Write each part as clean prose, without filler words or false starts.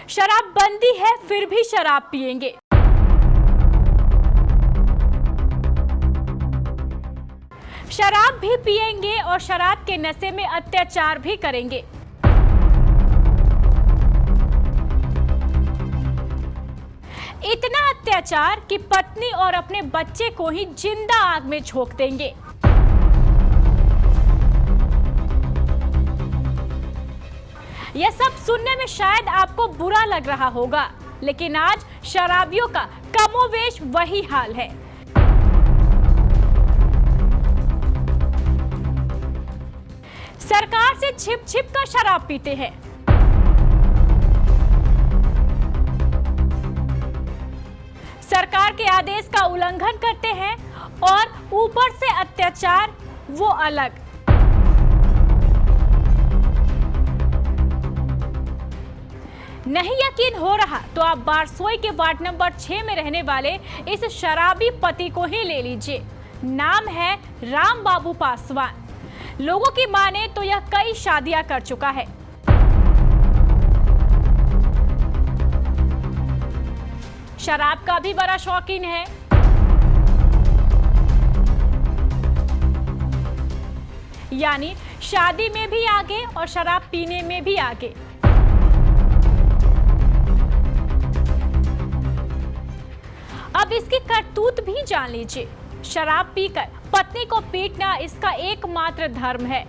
शराब बंदी है फिर भी शराब पिएंगे। शराब भी पिएंगे और शराब के नशे में अत्याचार भी करेंगे। इतना अत्याचार कि पत्नी और अपने बच्चे को ही जिंदा आग में झोंक देंगे। यह सब सुनने में शायद आपको बुरा लग रहा होगा, लेकिन आज शराबियों का कमोवेश वही हाल है। सरकार से छिप छिप कर शराब पीते हैं। सरकार के आदेश का उल्लंघन करते हैं और ऊपर से अत्याचार वो अलग। नहीं यकीन हो रहा तो आप बारसोई के वार्ड नंबर 6 में रहने वाले इस शराबी पति को ही ले लीजिए। नाम है राम बाबू पासवान। लोगों की माने तो यह कई शादियां कर चुका है। शराब का भी बड़ा शौकीन है। यानी शादी में भी आगे और शराब पीने में भी आगे। अब इसकी करतूत भी जान लीजिए। शराब पीकर पत्नी को पीटना इसका एकमात्र धर्म है।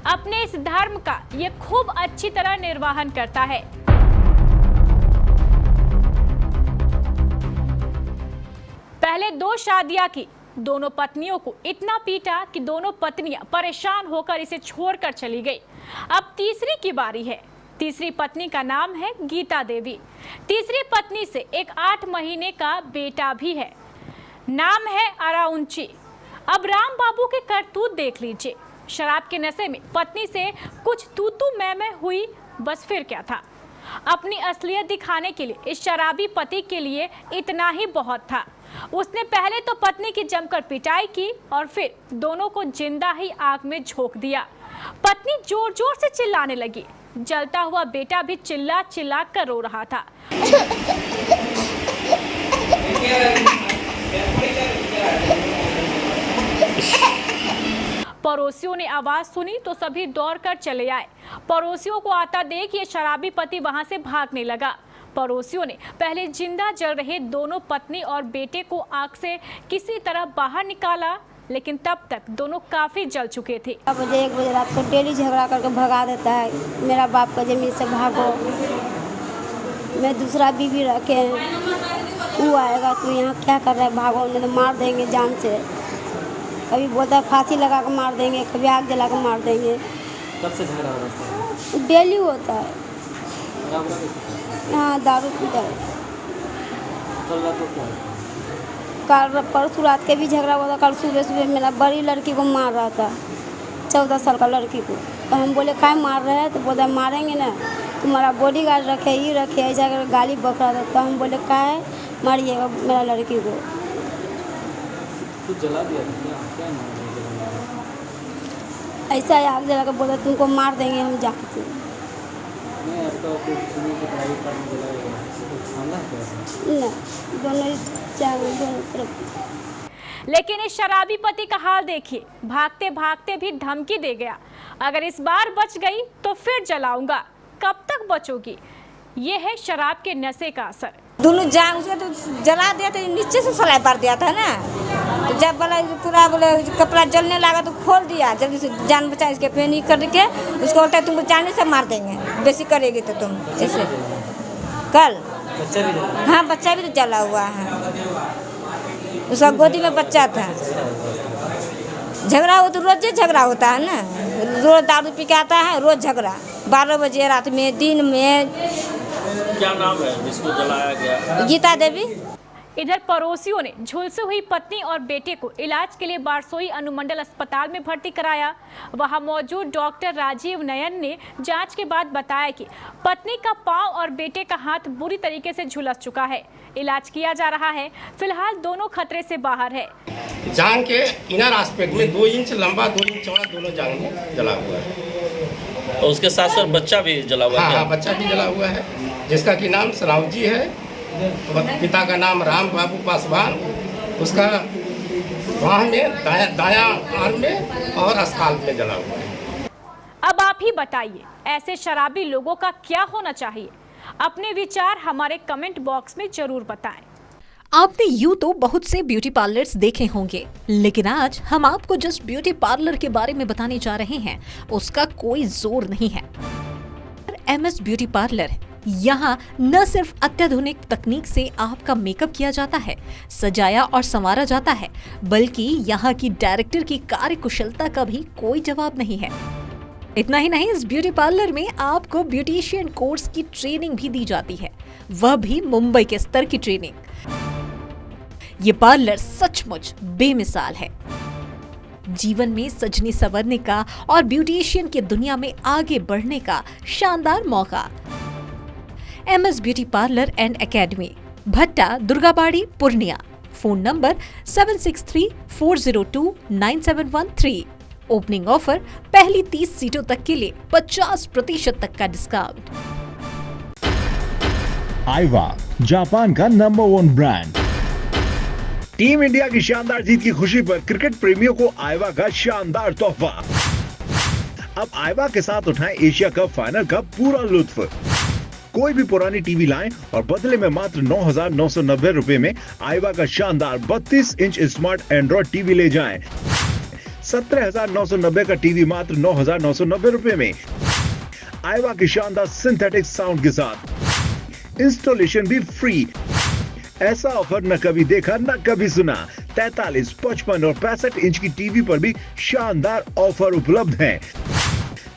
अपने इस धर्म का ये खूब अच्छी तरह निर्वाहन करता है। पहले 2 शादियां की, दोनों पत्नियों को इतना पीटा कि दोनों पत्नियां परेशान होकर इसे छोड़कर चली गई। अब तीसरी की बारी है। तीसरी पत्नी का नाम है गीता देवी। तीसरी पत्नी से एक 8 महीने का बेटा भी है। नाम है अराउंची। अब राम बाबू के करतूत देख लीजिए। शराब के नशे में पत्नी से कुछ तू मैं हुई, बस फिर क्या था। अपनी असलियत दिखाने के लिए इस शराबी पति के लिए इतना ही बहुत था। उसने पहले तो पत्नी की जमकर पिटाई की और फिर दोनों को जिंदा ही आग में झोंक दिया। पत्नी जोर जोर से चिल्लाने लगी। जलता हुआ बेटा भी चिल्ला चिल्ला कर रो रहा था। पड़ोसियों ने आवाज सुनी तो सभी दौड़कर चले आए। पड़ोसियों को आता देख ये शराबी पति वहां से भागने लगा। पड़ोसियों ने पहले जिंदा जल रहे दोनों पत्नी और बेटे को आग से किसी तरह बाहर निकाला, लेकिन तब तक दोनों काफी जल चुके थे। 1 बजे रात को डेली झगड़ा करके भगा देता है। मेरा बाप का जमीन से भागो, मैं दूसरा बीवी रखे, वो आएगा तो यहाँ क्या कर रहा है, भागो नहीं तो मार देंगे जान से। कभी बोलता है फांसी लगा कर मार देंगे, कभी आग जला कर मार देंगे। कब से झगड़ा हो रहा है? डेली होता है। हाँ, दारू पीता है। कल परसों रात के भी झगड़ा हुआ था। कल सुबह मेरा बड़ी लड़की को मार रहा था, 14 साल का लड़की को। तो हम बोले काय मार रहे हैं, तो बोलते मारेंगे ना, तुम्हारा बॉडीगार्ड रखे, ये रखे, ऐसा कर गाली बक रहा था। तो हम बोले काय मारिएगा मेरा लड़की को। तो जला दिया था क्या? ऐसा आग जला कर बोला तुमको मार देंगे हम जान से। दोनों तरफ। लेकिन इस शराबी पति का हाल देखिए। भागते भागते भी धमकी दे गया, अगर इस बार बच गई तो फिर जलाऊंगा। कब तक बचोगी? ये है शराब के नशे का असर। दोनों जान उसका तो जला दिया था, नीचे से सलाई पार दिया था ना। तो जब बोला पूरा बोले कपड़ा जलने लगा तो खोल दिया, जल्दी से जान बचा इसके पे नहीं करके उसको बोलता है तुमको जाने से मार देंगे, बेसी करेगी तो तुम। जैसे कल बच्चा भी जला? हाँ, बच्चा भी तो जला हुआ है। उसका गोदी में बच्चा था। झगड़ा हो तो रोज झगड़ा होता है ना, रोज दारू पी के आता है, रोज झगड़ा। 12 बजे रात में, दिन में। क्या नाम है जिसको जलाया गया? गीता देवी। इधर पड़ोसियों ने झुलसे हुई पत्नी और बेटे को इलाज के लिए बारसोई अनुमंडल अस्पताल में भर्ती कराया। वहां मौजूद डॉक्टर राजीव नयन ने जांच के बाद बताया कि पत्नी का पांव और बेटे का हाथ बुरी तरीके से झुलस चुका है। इलाज किया जा रहा है। फिलहाल दोनों खतरे से बाहर है। जांग के इनर आस्पेक्ट में 2 इंच लंबा 2 इंच चौड़ा दोनों जांग में जला हुआ है। और उसके साथ साथ बच्चा भी जला हुआ है? हाँ, बच्चा भी जला हुआ है। जिसका कि नाम सराव जी है, पिता का नाम राम बाबू पासवान, उसका बाह में दायां आर्म में और अस्काल्प में जला हुआ है। अब आप ही बताइए, ऐसे शराबी लोगों का क्या होना चाहिए? अपने विचार हमारे कमेंट बॉक्स में जरूर बताएं। आपने यूं तो बहुत से ब्यूटी पार्लर्स देखे होंगे, लेकिन आज हम आपको जिस ब्यूटी पार्लर के बारे में बताने जा रहे हैं उसका कोई जोर नहीं है। MS ब्यूटी पार्लर है। यहाँ न सिर्फ अत्याधुनिक तकनीक से आपका मेकअप किया जाता है, सजाया और संवारा जाता है, बल्कि यहाँ की डायरेक्टर की कार्यकुशलता का भी कोई जवाब नहीं है। इतना ही नहीं, इस ब्यूटी पार्लर में आपको ब्यूटिशियन कोर्स की ट्रेनिंग भी दी जाती है, वह भी मुंबई के स्तर की ट्रेनिंग। ये पार्लर सचमुच बेमिसाल है। जीवन में सजने संवरने का और ब्यूटिशियन की दुनिया में आगे बढ़ने का शानदार मौका। MS beauty parlour and academy, Bhatta, Durgabari, Purnia. Phone number 7634029713। Opening offer, पहली 30 सीटों तक के लिए 50% तक का डिस्काउंट। आईवा, जापान का नंबर 1 ब्रांड। टीम इंडिया की शानदार जीत की खुशी पर क्रिकेट प्रेमियों को आईवा का शानदार तोहफा। अब आईवा के साथ उठाएं एशिया कप फाइनल का पूरा लुत्फ। कोई भी पुरानी टीवी लाएं और बदले में मात्र 9,990 रुपए में आईवा का शानदार 32 इंच स्मार्ट एंड्रॉइड टीवी ले जाएं। 17,990 का टीवी मात्र 9,990 रुपए में। आईवा की शानदार सिंथेटिक साउंड के साथ इंस्टॉलेशन भी फ्री। ऐसा ऑफर न कभी देखा न कभी सुना। 43, 55 और 65 इंच की टीवी पर भी शानदार ऑफर उपलब्ध हैं,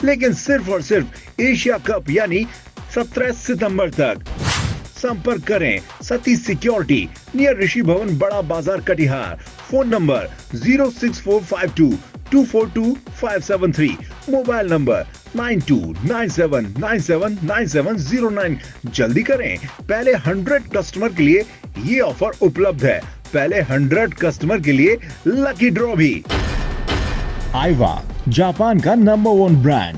लेकिन सिर्फ और सिर्फ एशिया कप यानी 17 सितंबर तक। संपर्क करें सतीश सिक्योरिटी, नियर ऋषि भवन, बड़ा बाजार, Katihar. Phone number 06452242573। Mobile number 9297979709। जल्दी करें, पहले 100 कस्टमर के लिए ये ऑफर उपलब्ध है। पहले 100 कस्टमर के लिए लकी ड्रॉ भी। आईवा, जापान का नंबर 1 ब्रांड।